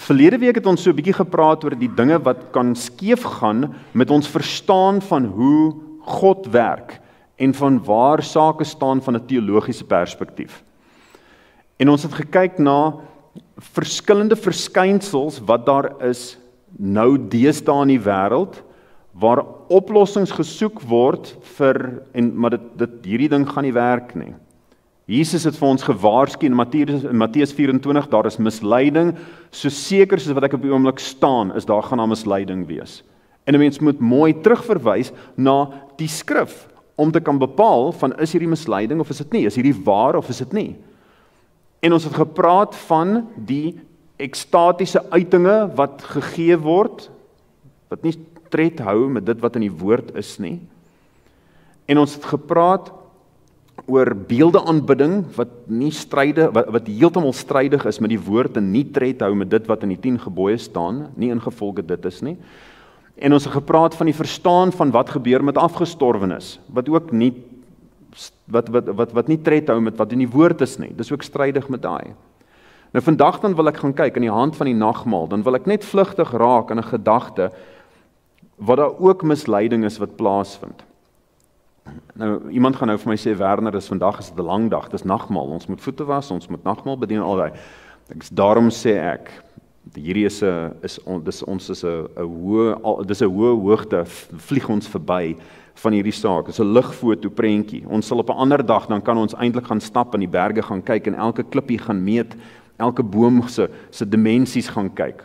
Verlede week het ons so 'n bietjie gepraat oor die dinge wat kan skeef gaan met ons verstaan van hoe God werk en van waar sake staan van 'n teologiese perspektief. En ons het gekyk na verskillende verskynsels wat daar is nou deesdae in die wêreld, waar oplossings gesoek word maar hierdie ding gaan nie werk nie. Jesus het vir ons gewaarsku in Matteus 24, daar is misleiding, so seker soos wat ek op die oomblik staan, is daar gaan daar misleiding wees. En 'n mens moet mooi terugverwys na die skrif, om te kan bepaal van is hierdie misleiding of is dit nie, is hierdie waar of is dit nie. En ons het gepraat van die ekstatiese uitinge wat gegee word, wat nie tred hou met dit wat in die woord is nie. En ons het gepraat oor beeldeaanbidding wat heeltemal strydig is met die woord en nie tred hou met dit wat in die 10 gebooie staan, nie ingevolge dit is nie. En ons het gepraat van die verstaan van wat gebeur met afgestorwenes, wat ook nie wat nie tred hou met wat in die woord is nie. Dis ook strydig met daai. Nou vandag dan wil ek gaan kyk in die hand van die nagmaal, dan wil ek net vlugtig raak aan 'n gedagte wat daar ook misleiding is wat plaasvind. Nou, iemand gaan nou vir my sê, Werner, vandag is dit 'n lang dag, dis nagmaal, ons moet voete was, ons moet nagmaal bedien, al daai. Daarom sê ek, hierdie dis 'n hoë hoogte, vlieg ons verby van hierdie saak, dis 'n ligfoto prentjie. Ons sal op 'n ander dag, dan kan ons eintlik gaan stap in die berge gaan kyk en elke klippie gaan meet, elke boom se dimensies gaan kyk.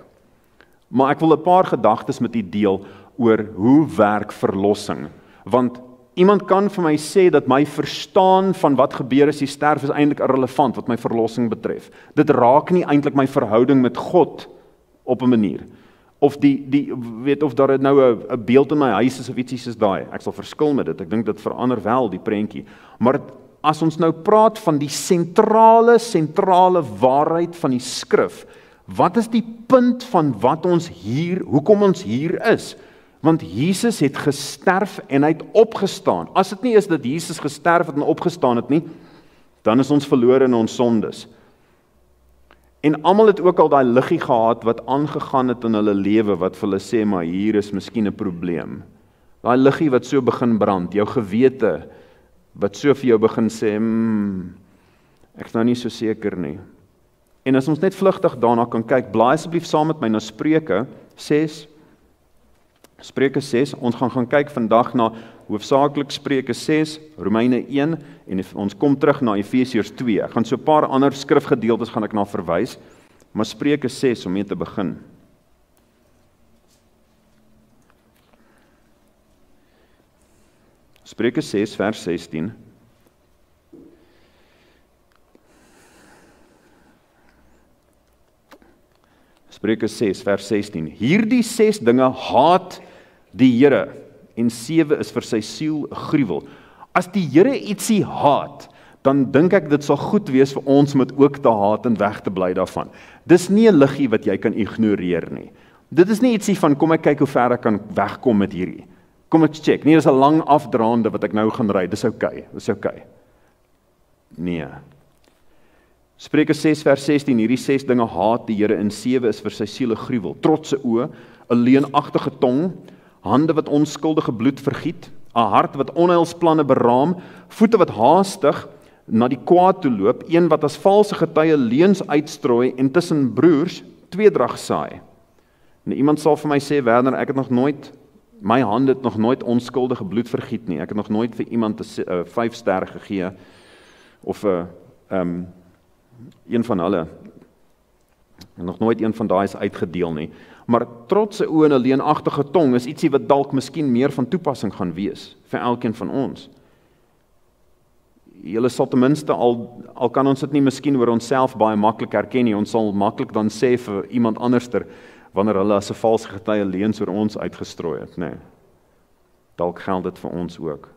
Maar ek wil 'n paar gedagtes met u deel oor hoe werk verlossing, want iemand kan vir my sê dat my verstaan van wat gebeur as jy sterf is eintlik irrelevant wat my verlossing betref. Dit raak nie eintlik my verhouding met God op 'n manier. Of of daar nou 'n beeld in my huis is of ietsie soos daai. Ek sal verskil met dit. Ek dink dit verander wel die prentjie. Maar as ons nou praat van die sentrale waarheid van die skrif, wat is die punt van hoekom ons hier is? Want Jesus het gesterf en hy het opgestaan. As dit nie is dat Jesus gesterf het en opgestaan het nie, dan is ons verlore in ons sondes. En almal het ook al daai liggie gehad wat aangegaan het in hulle lewe, wat vir hulle sê, maar hier is miskien 'n probleem. Daai liggie wat so begin brand, jou gewete, wat so vir jou begin sê, ek is nou nie so seker nie. En as ons net vlugtig daarna kan kyk, blaai asseblief saam met my na Spreuke 6, ons gaan kyk vandag na hoofsaaklik Spreuke 6, Romeine 1 en ons kom terug na Efesiërs 2. Ek gaan so 'n paar ander skrifgedeeltes gaan ek na verwys, maar Spreuke 6 om mee te begin. Spreuke 6 vers 16. Spreuke 6 vers 16. Hierdie 6 dinge haat die Here en 7 is vir sy siel 'n gruwel. As die Here ietsie haat, dan dink ek dit sal goed wees vir ons met ook te haat en weg te bly daarvan. Dis nie 'n liggie wat jy kan ignoreer nie. Dit is nie ietsie van kom ek kyk hoe ver ek kan wegkom met hierdie. Kom ek check. Nee, dis 'n lang afdraande wat ek nou gaan ry. Dis oukei. Nee. Spreuke 6 vers 16, hierdie 6 dinge haat die Here en 7 is vir sy siel 'n gruwel. Trotse oë, 'n leuenagtige tong, hande wat onskuldige bloed vergiet, 'n hart wat onheilsplanne beraam, voete wat haastig na die kwaad toe loop, een wat as valse getuie leuns uitstrooi en tussen broers tweedrag saai. En iemand sal vir my sê, Werner, my hand het nog nooit onskuldige bloed vergiet nie. Ek het nog nooit vir iemand 'n 5 ster gegee of een van hulle. Nog nooit een van daai is uitgedeel nie. Maar trotse oë en 'n leuenagtige tong is ietsie wat dalk miskien meer van toepassing gaan wees vir elkeen van ons. Julle sal ten minste al kan ons dit nie miskien oor onsself baie maklik herken nie, ons sal maklik dan sê vir iemand anderster wanneer hulle as 'n valse getuie leuns oor ons uitgestrooi het, nê. Dalk geld dit vir ons ook.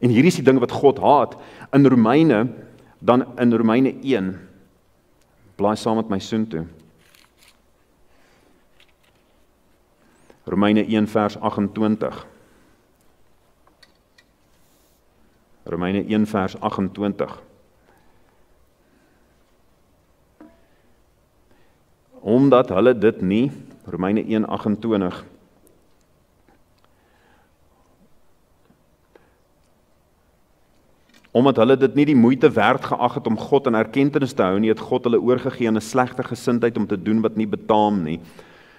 En hierdie is die ding wat God haat in Romeine, dan in Romeine 1. Blaai saam met my soontoe. Romeine 1 vers 28. Romeine 1 vers 28. omdat hulle dit nie, Romeine 1:28, omdat hulle dit nie die moeite werd geag het om God in erkentenis te hou nie, het God hulle oorgegee aan 'n slegte gesindheid om te doen wat nie betaam nie.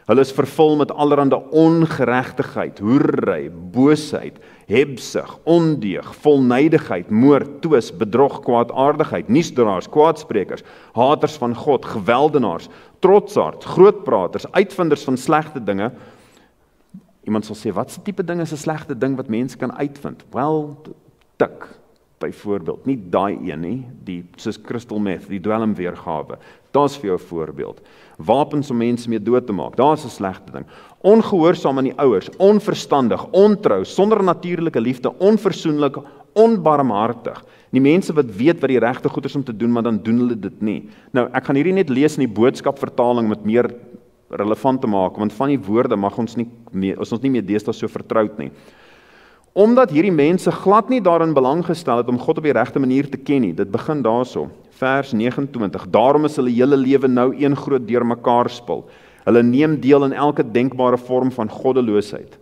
Hulle is vervul met allerlei ongeregtigheid, hoerery, boosheid, hebsug, ondeug, volnydigheid, moord, twis, bedrog, kwaadaardigheid, nuusdraers, kwaadsprekers, haters van God, geweldenaars, trotsaards, grootpraters, uitvinders van slegte dinge. Iemand sal sê, wat se tipe ding is 'n slegte ding wat mense kan uitvind? Wel, tik, byvoorbeeld, nie daai een nie, die soos crystal meth, die dwelmweergawe. Daar's vir jou 'n voorbeeld. Wapens om mense mee dood te maak, daar's 'n slegte ding. Ongehoorsaam aan die ouers, onverstandig, ontrou, sonder natuurlike liefde, onversoenlik, onbarmhartig. Die mense wat weet wat die regte goed is om te doen, maar dan doen hulle dit nie. Nou, ek gaan hierdie net lees in die boodskapvertaling met meer relevant te maak, want van die woorde mag ons nie meer deesdae so vertroud nie. Omdat hierdie mense glad nie daarin belang gestel het om God op die regte manier te ken nie. Dit begin daarso, vers 29. Daarom is hulle hele lewe nou een groot deurmekaar spil. Hulle neem deel in elke denkbare vorm van goddeloosheid.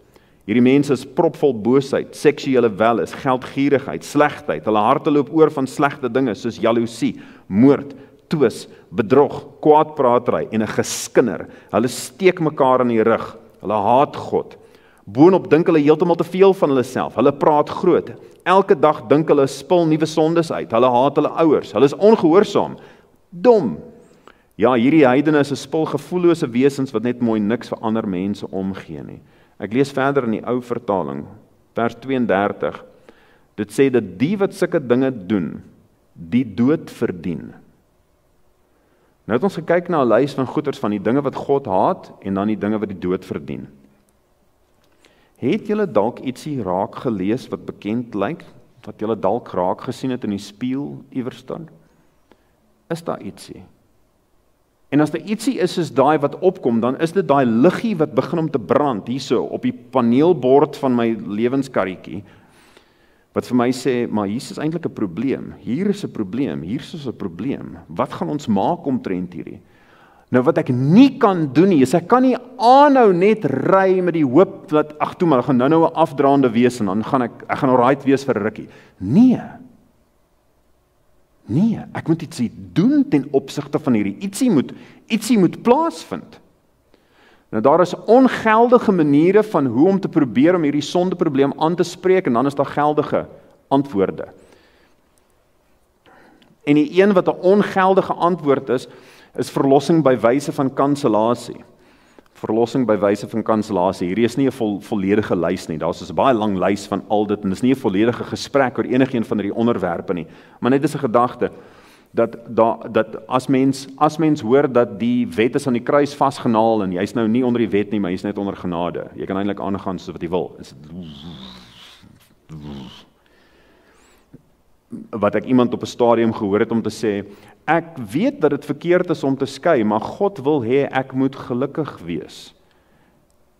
Hierdie mense is propvol boosheid, seksuele welis, geldgierigheid, slegheid. Hulle harte loop oor van slegte dinge soos jaloesie, moord, twis, bedrog, kwaadpratery en 'n geskinder. Hulle steek mekaar in die rug. Hulle haat God. Boonop dink hulle heeltemal te veel van hulle self. Hulle praat groot. Elke dag dink hulle spil nuwe sondes uit. Hulle haat hulle ouers. Hulle is ongehoorsaam. Dom. Ja, hierdie heidene is 'n spul gevoellose wesens wat net mooi niks vir ander mense omgee nie. Ek lees verder in die ou vertaling, vers 32. Dit sê dat die wat sulke dinge doen, die dood verdien. Nou het ons gekyk na 'n lys van goeters van die dinge wat God haat en dan die dinge wat die dood verdien. Het julle dalk ietsie raak gelees wat bekend lyk, wat julle dalk raak gesien het in die spieël iewers staan? Is daar ietsie? En as daar ietsie is soos daai wat opkom, dan is dit daai liggie wat begin om te brand hierso op die paneelbord van my lewenskarretjie, wat vir my sê, maar hier is eintlik 'n probleem. Hier is 'n probleem, hier is 'n probleem. Wat gaan ons maak omtrent hierdie? Nou wat ek nie kan doen nie, is ek kan nie aanhou net ry met die hoop dat ag toe maar, ek gaan nou 'n afdraande wees en dan gaan ek gaan alright wees vir 'n rukkie. Nee, ek moet iets doen ten opsigte van hierdie. Ietsie moet plaasvind. Nou daar is ongeldige maniere van hoe om te probeer om hierdie sondeprobleem aan te spreek en dan is daar geldige antwoorde. En die een wat 'n ongeldige antwoord is verlossing by wyse van kansellasie. Verlossing by wyse van kansellasie. Hierdie is nie 'n volledige lys nie. Daar's 'n baie lang lys van al dit en dis nie 'n volledige gesprek oor enigeen van hierdie onderwerpe nie. Maar net is 'n gedagte dat as mens hoor dat die wet is aan die kruis vasgenaal en jy's nou nie onder die wet nie, maar jy's net onder genade. Jy kan eintlik aangaan soos wat jy wil. Wat ek iemand op 'n stadium gehoor het om te sê, ek weet dat dit verkeerd is om te skei, maar God wil hê ek moet gelukkig wees.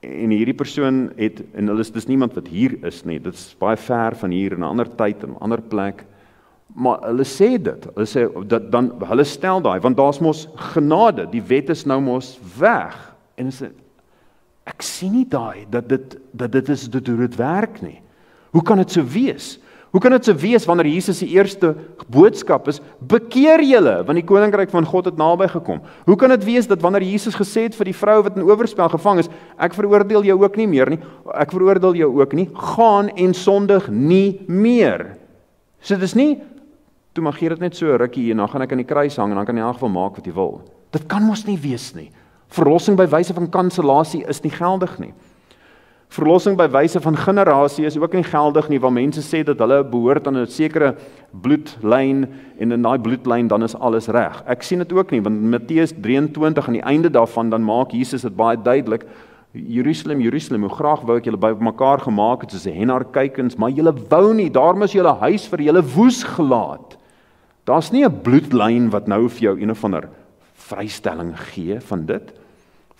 En hierdie persoon het, en dis niemand wat hier is nie, dit is baie ver van hier, in 'n ander tyd, in 'n ander plek, maar hulle sê dit, hulle stel daai, want daar's mos genade, die wet is nou mos weg, en ek sien nie daai, dat dit is hoe dit werk nie. Hoe kan dit so wees? Hoe kan dit so wees wanneer Jesus se eerste boodskap is, bekeer julle, want die koninkryk van God het naby gekom. Hoe kan dit wees dat wanneer Jesus gesê het vir die vrou wat in oorspel gevang is, ek veroordeel jou ook nie meer nie, ek veroordeel jou ook nie, gaan en sondig nie meer. So dis nie, toe mag gee dit net so 'n rukkie en dan gaan ek aan die kruis hang en dan kan jy in elk geval maak wat jy wil. Dit kan mos nie wees nie. Verlossing by wyse van kansellasie is nie geldig nie. Verlossing by wyse van generasie is ook nie geldig nie, waar mense sê dat hulle behoort aan 'n sekere bloedlyn en in daai bloedlyn dan is alles reg. Ek sien dit ook nie, want Matteus 23 aan die einde daarvan dan maak Jesus dit baie duidelik. Jerusalem, Jerusalem, hoe graag wou ek julle by mekaar gemaak het soos 'n henarkuikens, maar julle wou nie, daarom is julle huis vir julle woes gelaat. Daar's nie 'n bloedlyn wat nou vir jou een of ander vrystelling gee van dit.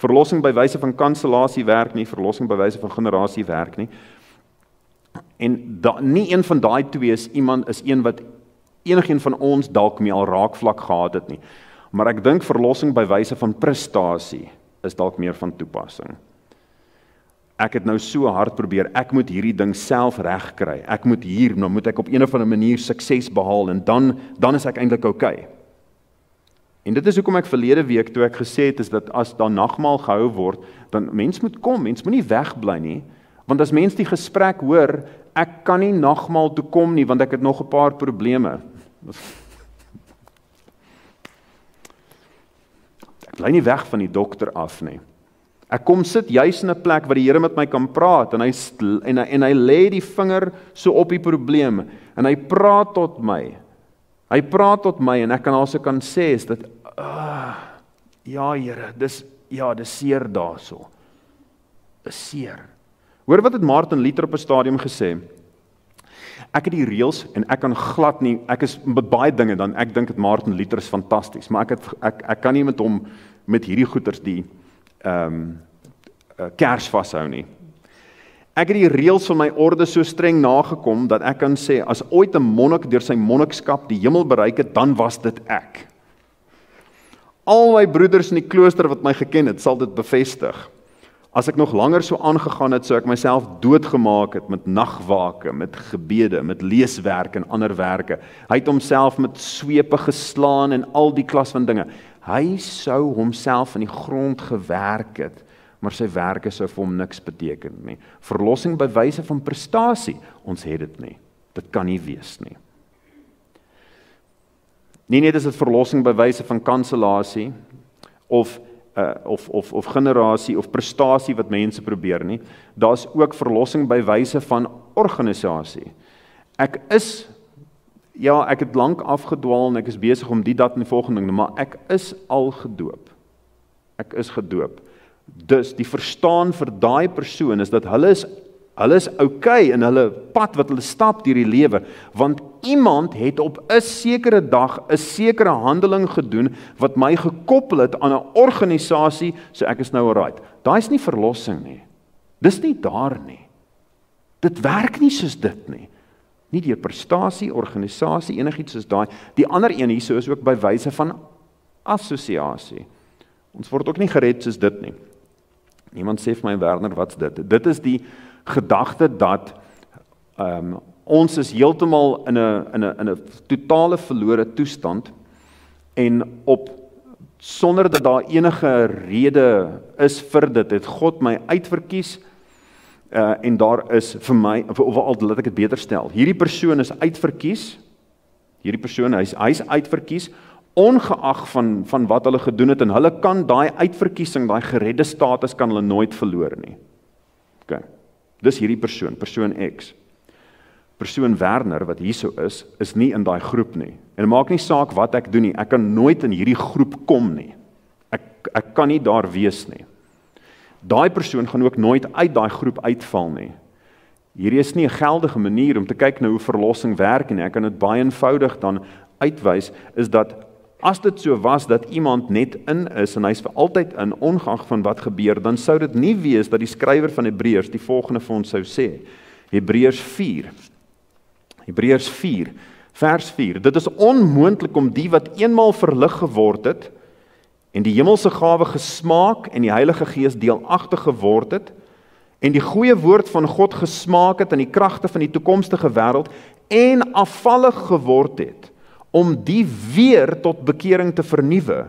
Verlossing by wyse van kansellasie werk nie, verlossing by wyse van generasie werk nie. En nie een van daai twee is een wat enigeen van ons dalk mee al raakvlak gehad het nie. Maar ek dink verlossing by wyse van prestasie is dalk meer van toepassing. Ek het nou so hard probeer, ek moet hierdie ding self reg kry. Ek moet hier, nou moet ek op een of ander manier sukses behaal en dan is ek eintlik okay. En dit is hoekom ek verlede week toe ek gesê het is dat as daar nagmaal gehou word, dan mens moet kom, mens moenie wegbly nie, want as mens die gesprek hoor, ek kan nie nagmaal toe kom nie want ek het nog 'n paar probleme. Ek bly nie weg van die dokter af nie. Ek kom sit juis in 'n plek waar die Here met my kan praat en hy lê die vinger so op die probleem en hy praat tot my. Hy praat tot my en ek kan also kan sê is dat ja Here, dis seer daarso. Dis seer. Hoor wat het Martin Luther op 'n stadium gesê? Ek het die reëls en ek kan glad nie, ek is met baie dinge dan ek dink dat Martin Luther is fantasties, maar ek kan nie met hom met hierdie goeters die kers vashou nie. Ek het die reëls van my orde so streng nagekom dat ek kan sê as ooit 'n monnik deur sy monnikskap die hemel bereik het, dan was dit ek. Al my broeders in die klooster wat my geken het, sal dit bevestig. As ek nog langer so aangegaan het, sou ek myself doodgemaak het met nagwake, met gebede, met leeswerk en ander werke. Hy het homself met swepe geslaan en al die klas van dinge. Hy sou homself in die grond gewerk het, maar sy werke sou vir hom niks beteken nie. Verlossing by wyse van prestasie, ons het dit nie. Dit kan nie wees nie. Nie net is dit verlossing by wyse van kansellasie, of generasie, of prestasie wat mense probeer nie. Daar's ook verlossing by wyse van organisasie. Ek het lank afgedwaal en ek is besig om dat en die volgende ding, maar ek is al gedoop. Ek is gedoop. Dus die verstaan vir daai persoon is dat hulle is okay in hulle pad wat hulle stap deur die lewe, want iemand het op 'n sekere dag 'n sekere handeling gedoen wat my gekoppel het aan 'n organisasie, so ek is nou alright. Daai is nie verlossing nie. Dis nie daar nie. Dit werk nie soos dit nie. Nie deur prestasie, organisasie, enigiets soos daai. Die ander een hierso is ook by wyse van assosiasie. Ons word ook nie gered soos dit nie. Niemand sê vir my, Werner, wat's dit? Dit is die gedagte dat ons is heeltemal in 'n totale verlore toestand en sonder dat daar enige rede is vir dit, het God my uitverkies en daar is vir my, of laat ek dit beter stel, hierdie persoon is uitverkies, hy's uitverkies, ongeag van wat hulle gedoen het, en hulle kan daai uitverkiesing, daai geredde status kan hulle nooit verloor nie. Okay. Dis hierdie persoon X. Persoon Werner, wat hierso is nie in daai groep nie. En maak nie saak wat ek doen nie, ek kan nooit in hierdie groep kom nie. Ek kan nie daar wees nie. Daai persoon gaan ook nooit uit daai groep uitval nie. Hierdie is nie 'n geldige manier om te kyk na hoe verlossing werk nie. Ek kan dit baie eenvoudig dan uitwys, is dat as dit so was dat iemand net in is en hy's vir altyd in, ongeag van wat gebeur, dan sou dit nie wees dat die skrywer van Hebreërs die volgende vir ons sou sê. Hebreërs 4 vers 4. Dit is onmoontlik om die wat eenmaal verlig geword het en die hemelse gawe gesmaak en die Heilige Gees deelagtig geword het en die goeie woord van God gesmaak het in die kragte van die toekomstige wêreld en afvallig geword het, om die weer tot bekering te vernuwe,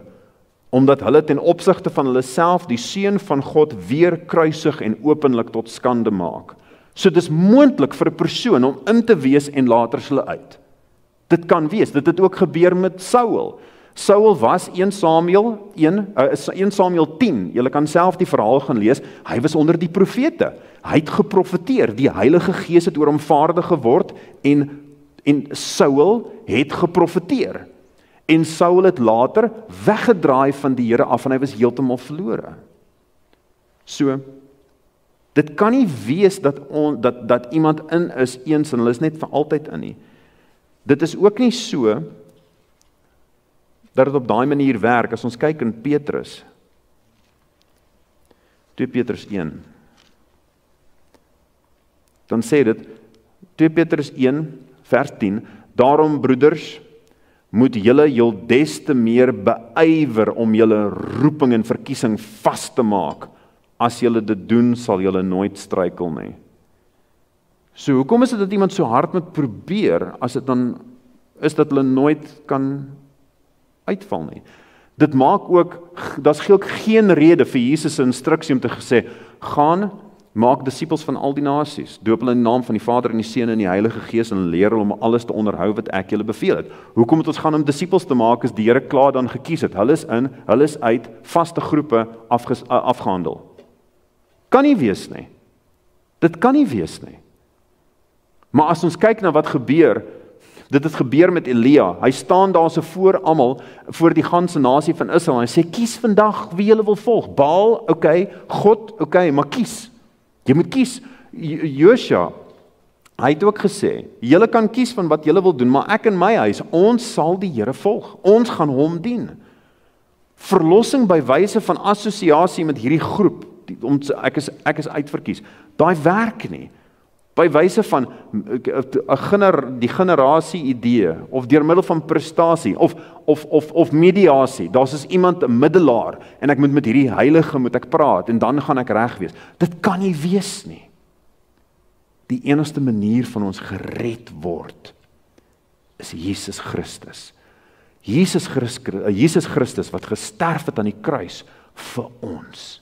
omdat hulle ten opsigte van hulle self die Seun van God weer kruisig en openlik tot skande maak. So dis moontlik vir 'n persoon om in te wees en later is hulle uit. Dit kan wees, dit het ook gebeur met Saul. Saul was 1 Samuel 10, julle kan self die verhaal gaan lees, hy was onder die profete, hy het geprofeteer, die Heilige Gees het oor hom vaardig geword, en Saul het geprofeteer, en Saul het later weggedraai van die Here af, en hy was heeltemal verlore. So, dit kan nie wees dat iemand in is eens, en hulle is net vir altyd in nie. Dit is ook nie so, dat het op daai manier werk, as ons kyk in Petrus, 2 Petrus 1, dan sê dit, 2 Petrus 1, vers 10, daarom broeders, moet julle jul des te meer beywer om julle roeping en verkiesing vas te maak. As julle dit doen, sal julle nooit struikel nie. So, hoekom is dit dat iemand so hard moet probeer, as dit dan is dat hulle nooit kan uitval nie? Dit maak ook, daar's geen rede vir Jesus se instruksie om te sê, gaan, maak disippels van al die nasies, doop hulle in die naam van die Vader en die Seun en die Heilige Gees en leer hulle om alles te onderhou wat ek julle beveel het. Hoekom moet ons gaan om disippels te maak, as die Here klaar dan gekies het? Hulle is in, hulle is uit, vaste groepe afgehandel. Kan nie wees nie. Dit kan nie wees nie. Maar as ons kyk na wat gebeur, dit het gebeur met Elia. Hy staan daar so voor almal, voor die ganse nasie van Israel, en hy sê, kies vandag wie julle wil volg. Baal, okay, God, okay, maar kies. Jy moet kies. Josua, hy het ook gesê, julle kan kies van wat julle wil doen, maar ek en my huis, ons sal die Here volg. Ons gaan hom dien. Verlossing by wyse van assosiasie met hierdie groep, ek is uitverkies. Daai werk nie. By wyse van die generasie idee, of deur middel van prestasie, of mediasie, daar's is iemand 'n middelaar, en ek moet met hierdie heilige moet ek praat, en dan gaan ek reg wees. Dit kan nie wees nie. Die enigste manier van ons gered word, is Jesus Christus. Jesus Christus wat gesterf het aan die kruis vir ons.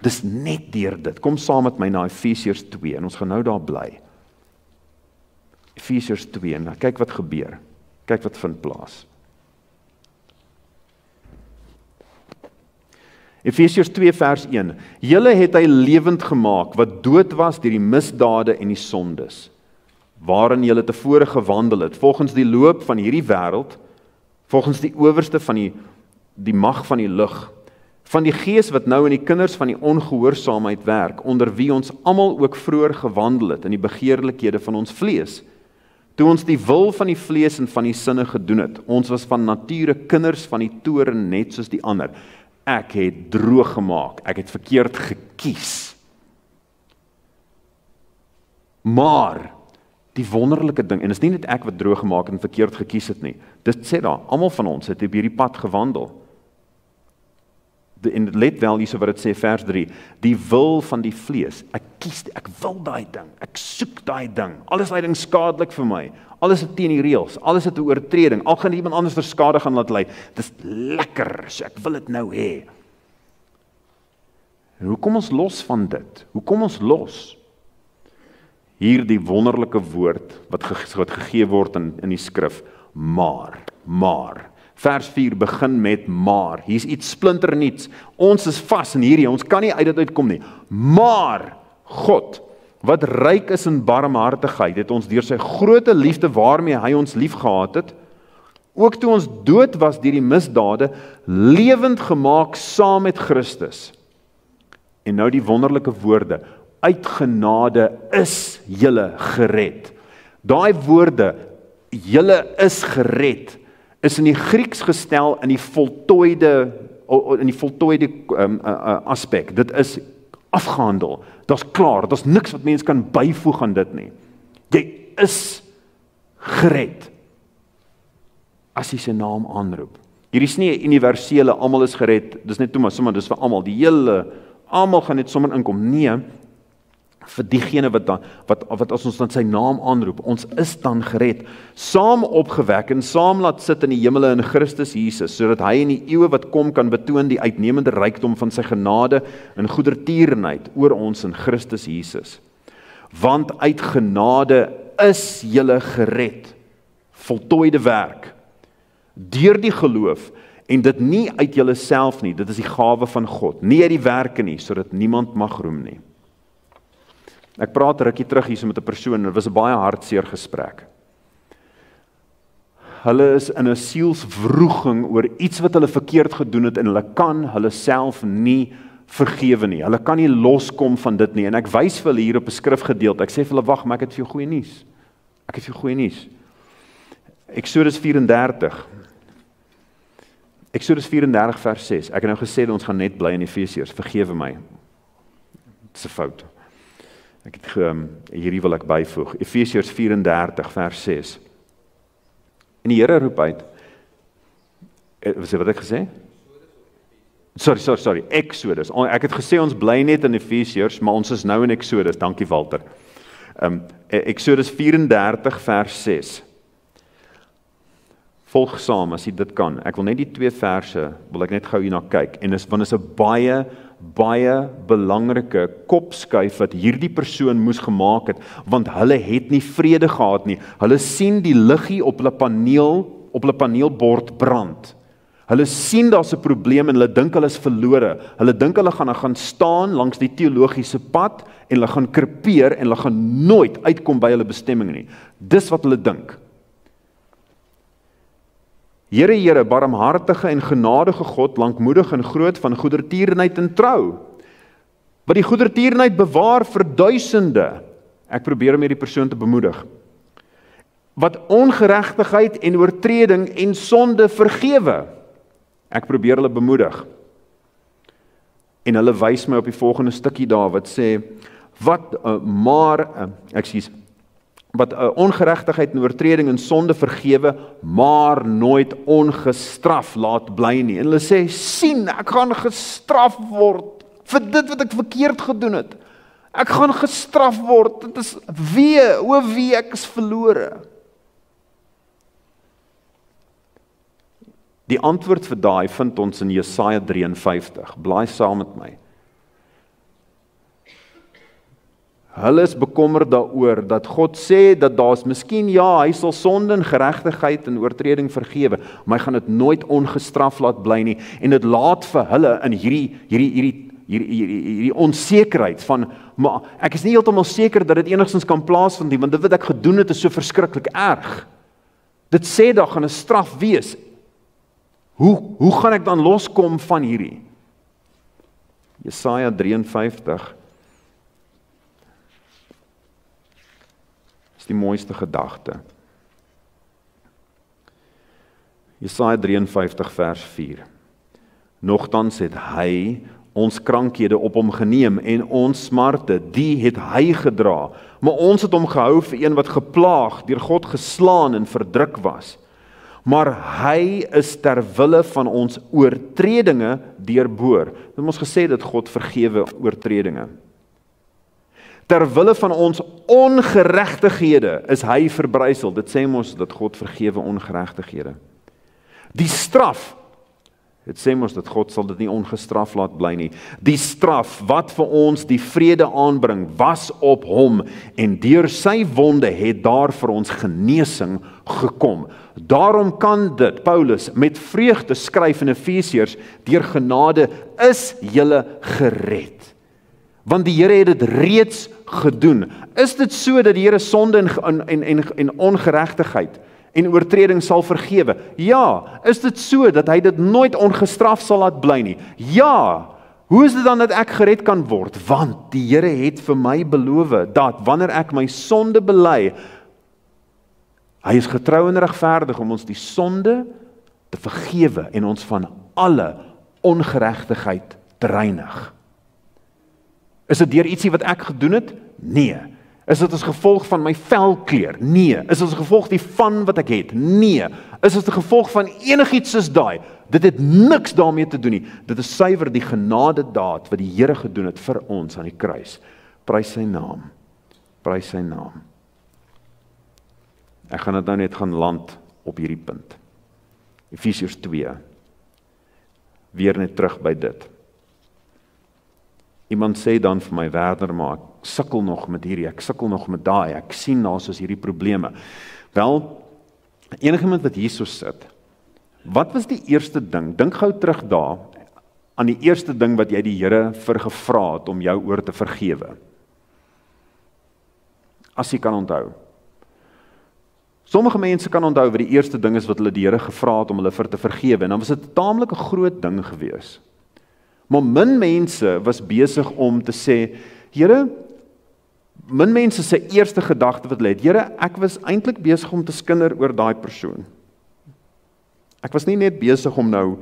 Dis net deur dit. Kom saam met my na Efesiërs 2 en ons gaan nou daar bly. Efesiërs 2 en kyk wat gebeur. Kyk wat vind plaas. Efesiërs 2 vers 1. Julle het hy lewend gemaak wat dood was deur die misdade en die sondes, waarin julle tevore gewandel het, volgens die loop van hierdie wêreld, volgens die owerste van die mag van die lug, van die gees wat nou in die kinders van die ongehoorsaamheid werk, onder wie ons almal ook vroeër gewandel het in die begeerlikhede van ons vlees, toe ons die wil van die vlees en van die sinne gedoen het. Ons was van nature kinders van die toorn net soos die ander. Ek het droog gemaak, ek het verkeerd gekies. Maar die wonderlike ding, en is nie net ek wat droog gemaak en verkeerd gekies het nie. Dit sê daar, almal van ons het op hierdie pad gewandel. En let wel hierso wat dit sê vers 3, die wil van die vlees, ek wil daai ding, ek soek daai ding, alles daai ding skadelik vir my, alles is teen die reëls, alles is 'n oortreding, al gaan iemand anders verskade gaan laat lei, dis lekker, so ek wil dit nou hê. En hoe kom ons los van dit? Hoe kom ons los? Hier die wonderlike woord wat gegee word in die skrif, maar. Vers 4 begin met maar. Hier's iets splinternuuts. Ons is vas in hierdie, ons kan nie uit dit uitkom nie. Maar God, wat ryk is in barmhartigheid, het ons deur sy groote liefde waarmee hy ons liefgehad het, ook toe ons dood was deur die misdade, lewend gemaak saam met Christus. En nou die wonderlike woorde, uit genade is julle gered. Daai woorde, julle is gered, is in die Grieks gestel in die voltooide aspek. Dit is afgehandel. Dit's klaar. Daar's niks wat mens kan byvoeg aan dit nie. Jy is gered as jy sy naam aanroep. Hier is nie 'n universele almal is gered. Dis net sommer dis vir almal. Die hele almal gaan net sommer inkom. Nee, vir diegene wat as ons dan sy naam aanroep, ons is dan gered, saam opgewek en saam laat sit in die hemele in Christus Jesus, sodat hy in die eeue wat kom kan betoon die uitnemende rykdom van sy genade en goedertierenheid oor ons in Christus Jesus. Want uit genade is julle gered, voltooide werk, deur die geloof, en dit nie uit julle self nie, dit is die gawe van God, nie uit die werke nie, sodat niemand mag roem nie. Ek praat 'n rukkie terug hier met 'n persoon, dit was 'n baie hartseer gesprek. Hulle is in 'n sielswroging oor iets wat hulle verkeerd gedoen het en hulle kan hulle self nie vergewe nie. Hulle kan nie loskom van dit nie. En ek wys vir hulle hier op 'n skrifgedeelte. Ek sê vir hulle, wag, maar ek het vir jou goeie nuus. Ek het vir jou goeie nuus. Eksodus 34. Eksodus 34 vers 6. Ek het nou gesê dat ons gaan net bly in Efesiërs. Vergewe my. Dit's 'n fout. Ek het hierdie wil ek byvoeg. Efesiërs 34 vers 6. En die Here roep uit: Wat het ek gesê? Sorry, Exodus. Ek het gesê ons bly net in Efesiërs, maar ons is nou in Exodus, dankie Walter. Exodus 34 vers 6. Volg saam as jy dit kan. Ek wil net die 2 verse, wil ek net gou hierna kyk, en want is 'n baie belangrike kopskuif wat hierdie persoon moes gemaak het, want hulle het nie vrede gehad nie. Hulle sien die liggie op hulle paneelbord brand. Hulle sien daar's 'n probleem en hulle dink hulle is verlore. Hulle dink hulle gaan staan langs die teologiese pad en hulle gaan krepeer en hulle gaan nooit uitkom by hulle bestemming nie. Dis wat hulle dink. Here, barmhartige en genadige God, lankmoedig en groot van goedertierenheid en trou, wat die goedertierenheid bewaar vir duisende. Ek probeer om hierdie persoon te bemoedig. Wat ongeregtigheid en oortreding en sonde vergewe. Ek probeer hulle bemoedig. En hulle wys my op die volgende stukkie daar wat sê, wat ongeregtigheid en oortreding en sonde vergewe, maar nooit ongestraf laat bly nie. En hulle sê, sien, ek gaan gestraf word vir dit wat ek verkeerd gedoen het. Ek gaan gestraf word, dit is wie ek is verlore. Die antwoord vir daai vind ons in Jesaja 53. Blaai saam met my. Hulle is bekommerd daaroor dat God sê dat daar's miskien hy sal sonde en geregtigheid en oortreding vergewe, maar hy gaan dit nooit ongestraf laat bly nie, en dit laat vir hulle in hierdie onsekerheid van, maar ek is nie heeltemal seker dat dit enigstens kan plaasvind nie, want dit wat ek gedoen het is so verskriklik erg. Dit sê daar gaan 'n straf wees. Hoe gaan ek dan loskom van hierdie? Jesaja 53 is die mooiste gedagte. Jesaja 53 vers 4. Nogtans het hy ons krankhede op hom geneem en ons smarte, die het hy gedra. Maar ons het hom gehou vir een wat geplaag, deur God geslaan en verdruk was. Maar hy is ter wille van ons oortredinge deurboor. Dit het ons gesê dat God vergewe oortredinge. Ter wille van ons ongeregtighede is hy verbrysel. Dit sê ons dat God vergewe ongeregtighede. Die straf, dit sê ons dat God sal dit nie ongestraf laat bly nie. Die straf wat vir ons die vrede aanbring, was op hom, en deur sy wonde het daar vir ons genesing gekom. Daarom kan dit, Paulus, met vreugde skryf in Efesiërs, deur genade is julle gered. Want die Here het dit reeds gedoen. Is dit so dat die Here sonde en ongeregtigheid en oortreding sal vergewe? Ja. Is dit so dat hy dit nooit ongestraf sal laat bly nie? Ja. Hoe is dit dan dat ek gered kan word? Want die Here het vir my beloof dat wanneer ek my sonde bely, hy is getrou en regverdig om ons die sonde te vergewe en ons van alle ongeregtigheid te reinig. Is dit deur ietsie wat ek gedoen het? Nee. Is dit as gevolg van my velkleur? Nee. Is dit as gevolg van wat ek het? Nee. Is dit as gevolg van enigiets soos daai? Dit het niks daarmee te doen nie. Dit is suiwer die genadedaad wat die Here gedoen het vir ons aan die kruis. Prys sy naam. Prys sy naam. Ek gaan dit nou net gaan land op hierdie punt. Efesiërs 2. Weer net terug by dit. Iemand sê dan vir my, Werner, maar ek sukkel nog met hierdie, ek sukkel nog met daai, ek sien daar soos hierdie probleme. Wel, enigiemand wat hierso sit, wat was die eerste ding? Dink gou terug daar, aan die eerste ding wat jy die Here vir gevra het om jou oor te vergewe. As jy kan onthou. Sommige mense kan onthou wat die eerste ding is wat hulle die Here gevra het om hulle vir te vergewe, en dan was dit 'n taamlik 'n groot ding gewees. Maar min mense was besig om te sê, Here, min mense se eerste gedagte wat hulle het, Here, ek was eintlik besig om te skinder oor daai persoon. Ek was nie net besig om nou,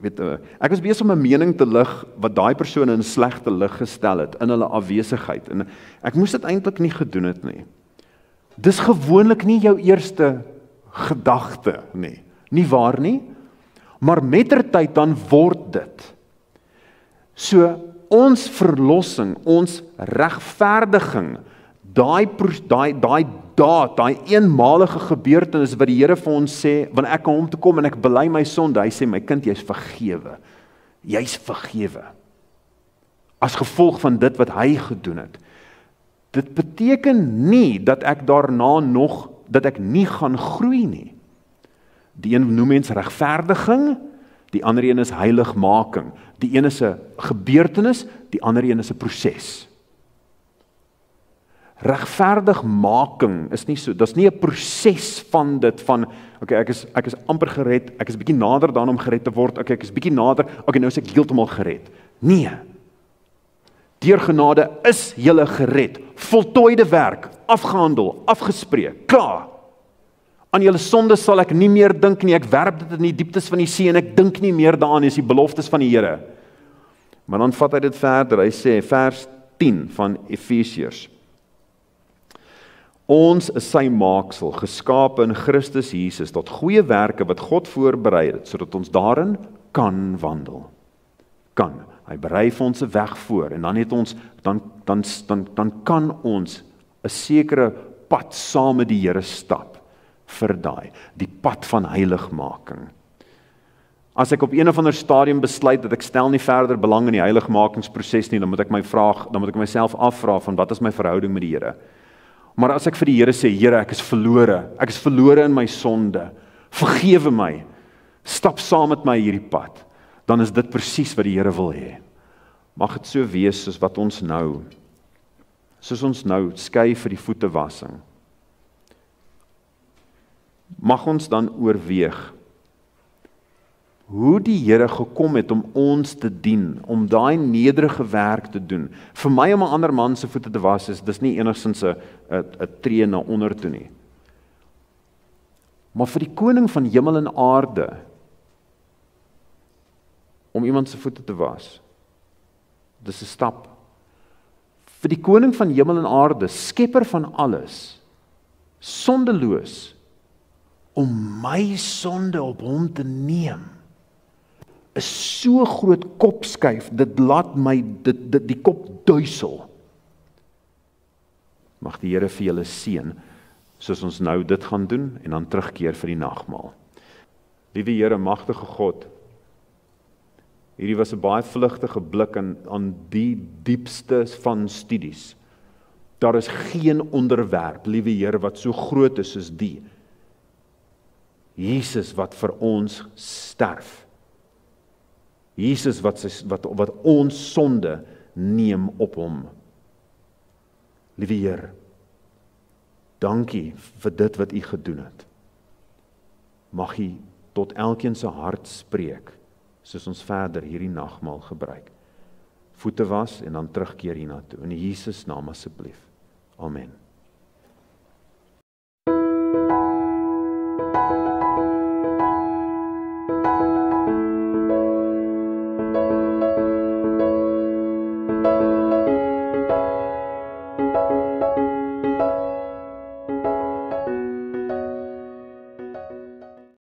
ek was besig om 'n mening te lig wat daai persoon in 'n slegte lig gestel het, in hulle afwesigheid, en ek moes dit eintlik nie gedoen het nie. Dis gewoonlik nie jou eerste gedagte nie, nie waar nie? Maar mettertyd dan word dit. So ons verlossing, ons regverdiging, daai daad, daai eenmalige gebeurtenis wat die Here vir ons sê, wanneer ek aan hom toe kom en ek bely my sonde, hy sê my kind, jy's vergewe. Jy's vergewe. As gevolg van dit wat hy gedoen het. Dit beteken nie dat ek daarna nog, dat ek nie gaan groei nie. Die een noem mens regverdiging, die ander een is heiligmaking. Die een is 'n gebeurtenis, die ander een is 'n proses. Regverdigmaking is nie so, dis nie 'n proses van dit van okay, ek is amper gered, ek is bietjie nader daaraan om gered te word. Okay, ek is bietjie nader, okay, nou is ek heeltemal gered. Nee. Deur genade is julle gered. Voltooide werk, afgehandel, afgespreek, klaar. Aan julle sondes sal ek nie meer dink nie, ek werp dit in die dieptes van die see en ek dink nie meer daaraan, is die beloftes van die Here. Maar dan vat hy dit verder, hy sê, vers 10 van Efesiërs. Ons is sy maaksel, geskape in Christus Jesus, tot goeie werke wat God voorberei het, sodat ons daarin kan wandel. Kan. Hy berei vir ons 'n weg voor, en dan het ons, dan kan ons 'n sekere pad saam met die Here stap, vir daai, die pad van heiligmaking. As ek op een of ander stadium besluit dat ek stel nie verder belang in die heiligmakingsproses nie, dan moet ek myself afvra van wat is my verhouding met die Here. Maar as ek vir die Here sê, Here, ek is verlore in my sonde, vergewe my, stap saam met my hierdie pad, dan is dit presies wat die Here wil hê. Mag dit so wees soos ons nou skei vir die voetewassing. Mag ons dan oorweeg hoe die Here gekom het om ons te dien, om daai nederige werk te doen. Vir my om 'n ander man se voete te was, dis nie enigstens 'n tree na onder toe nie. Maar vir die koning van hemel en aarde, om iemand se voete te was, dis 'n stap. Vir die koning van hemel en aarde, skepper van alles, sondeloos, om my sonde op hom te neem, is so groot kopskuif, dit laat my die kop duisel. Mag die Here vir julle seën, soos ons nou dit gaan doen, en dan terugkeer vir die nagmaal. Liewe Here, magtige God, hierdie was 'n baie vlugtige blik aan die diepste van studies. Daar is geen onderwerp, liewe Here, wat so groot is soos die. Jesus wat vir ons sterf. Jesus wat ons sonde neem op hom. Liewe Heer, dankie vir dit wat U gedoen het. Mag U tot elkeen se hart spreek, soos ons verder hierdie nagmaal gebruik. Voete was en dan terugkeer hiernatoe. In Jesus naam asseblief. Amen.